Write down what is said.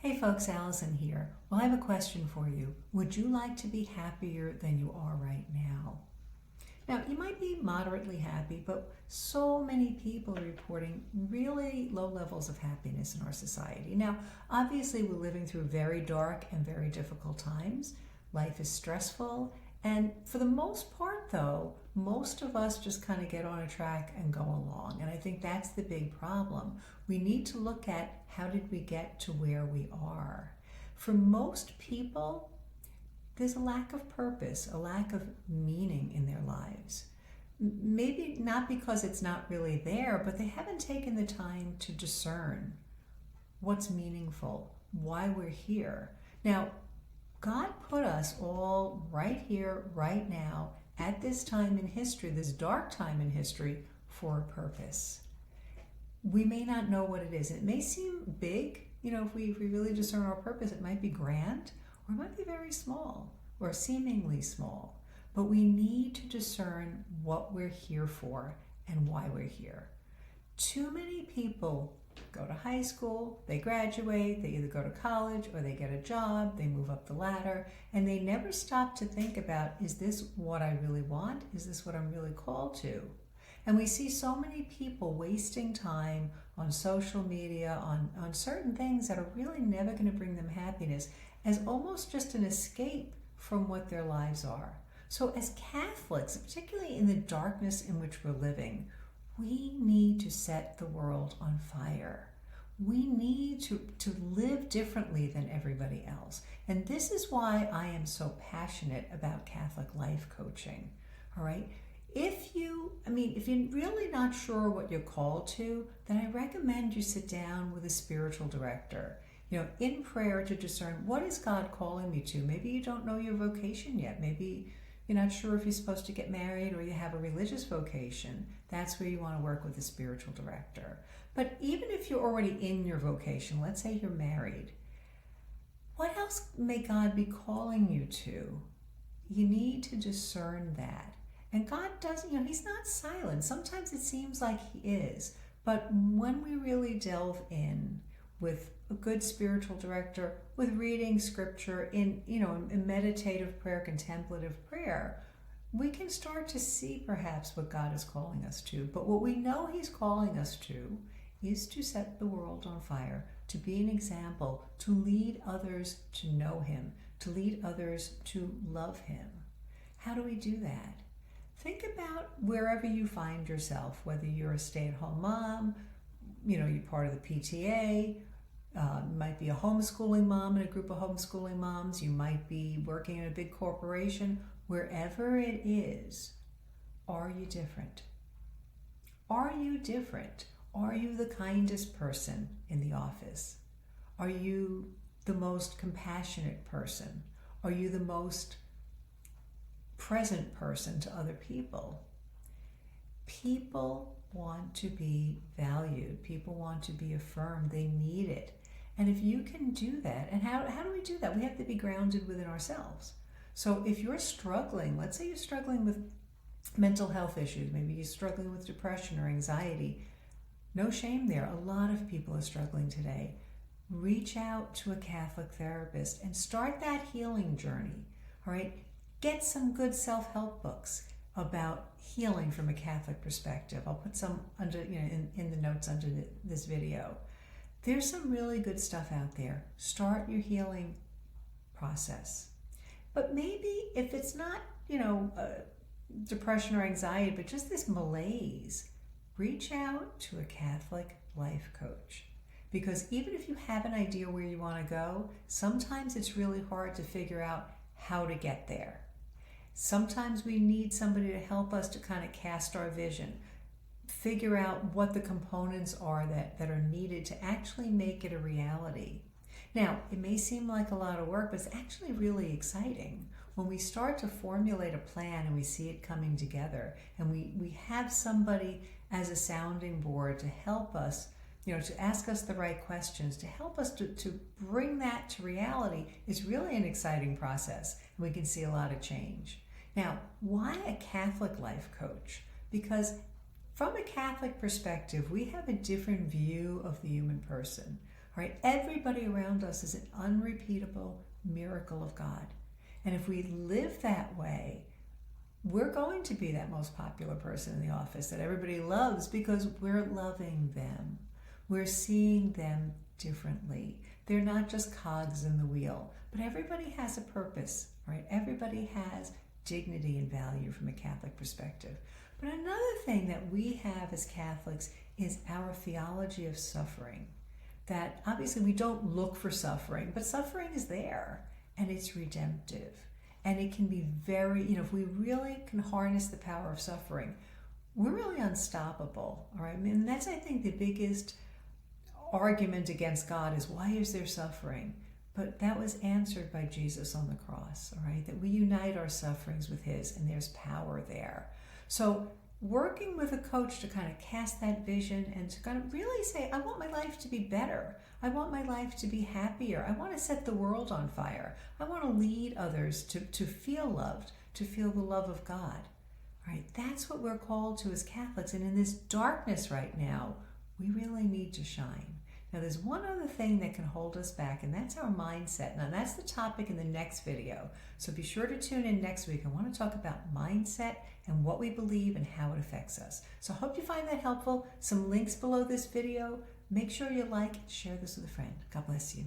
Hey folks, Allison here. Well, I have a question for you. Would you like to be happier than you are right now? Now, you might be moderately happy, but so many people are reporting really low levels of happiness in our society. Now, obviously, we're living through very dark and very difficult times. Life is stressful, and for the most part, though, most of us just kind of get on a track and go along. And I think that's the big problem. We need to look at how did we get to where we are. For most people, there's a lack of purpose, a lack of meaning in their lives. Maybe not because it's not really there, but they haven't taken the time to discern what's meaningful, why we're here. Now, God put us all right here, right now, at this time in history, this dark time in history, for a purpose. We may not know what it is. It may seem big. If we really discern our purpose, it might be grand, or it might be very small, or seemingly small. But we need to discern what we're here for and why we're here. Too many people go to high school, they graduate, they either go to college or they get a job, they move up the ladder, and they never stop to think about, is this what I really want? Is this what I'm really called to? And we see so many people wasting time on social media, on certain things that are really never going to bring them happiness, as almost just an escape from what their lives are. So as Catholics, particularly in the darkness in which we're living, we need to set the world on fire. We need to live differently than everybody else. And this is why I am so passionate about Catholic life coaching. All right? If you're really not sure what you're called to, then I recommend you sit down with a spiritual director, in prayer to discern, what is God calling me to? Maybe you don't know your vocation yet. Maybe you're not sure if you're supposed to get married or you have a religious vocation. That's where you want to work with a spiritual director. But even if you're already in your vocation, let's say you're married, what else may God be calling you to? You need to discern that. And God doesn't, He's not silent. Sometimes it seems like He is. But when we really delve in with a good spiritual director, with reading scripture in meditative prayer, contemplative prayer, we can start to see perhaps what God is calling us to. But what we know He's calling us to is to set the world on fire, to be an example, to lead others to know Him, to lead others to love Him. How do we do that? Think about wherever you find yourself, whether you're a stay-at-home mom, you're part of the PTA, you might be a homeschooling mom in a group of homeschooling moms, you might be working in a big corporation. Wherever it is, are you different? Are you different? Are you the kindest person in the office? Are you the most compassionate person? Are you the most present person to other people? People want to be valued. People want to be affirmed. They need it. And if you can do that, and how do we do that? We have to be grounded within ourselves. So if you're struggling, let's say you're struggling with mental health issues, maybe you're struggling with depression or anxiety, no shame there. A lot of people are struggling today. Reach out to a Catholic therapist and start that healing journey. All right? Get some good self-help books about healing from a Catholic perspective. I'll put some under, in the notes under this video. There's some really good stuff out there. Start your healing process. But maybe if it's not, depression or anxiety, but just this malaise, reach out to a Catholic life coach. Because even if you have an idea where you want to go, sometimes it's really hard to figure out how to get there. Sometimes we need somebody to help us to kind of cast our vision, figure out what the components are that are needed to actually make it a reality. Now, it may seem like a lot of work, but it's actually really exciting. When we start to formulate a plan and we see it coming together, and we have somebody as a sounding board to help us, to ask us the right questions, to help us to bring that to reality, is really an exciting process. And we can see a lot of change. Now, why a Catholic life coach? Because from a Catholic perspective, we have a different view of the human person. All right, everybody around us is an unrepeatable miracle of God. And if we live that way, we're going to be that most popular person in the office that everybody loves because we're loving them. We're seeing them differently. They're not just cogs in the wheel, but everybody has a purpose, right? Everybody has dignity and value from a Catholic perspective. But another thing that we have as Catholics is our theology of suffering. That obviously we don't look for suffering, but suffering is there and it's redemptive. And it can be very, if we really can harness the power of suffering, we're really unstoppable, all right? I mean, that's, I think, the biggest argument against God is, why is there suffering? But that was answered by Jesus on the cross, all right? That we unite our sufferings with his, and there's power there. So working with a coach to kind of cast that vision and to kind of really say, I want my life to be better. I want my life to be happier. I want to set the world on fire. I want to lead others to feel loved, to feel the love of God. All right, that's what we're called to as Catholics. And in this darkness right now, we really need to shine. Now, there's one other thing that can hold us back, and that's our mindset. Now, that's the topic in the next video. So be sure to tune in next week. I want to talk about mindset and what we believe and how it affects us. So I hope you find that helpful. Some links below this video. Make sure you like and share this with a friend. God bless you.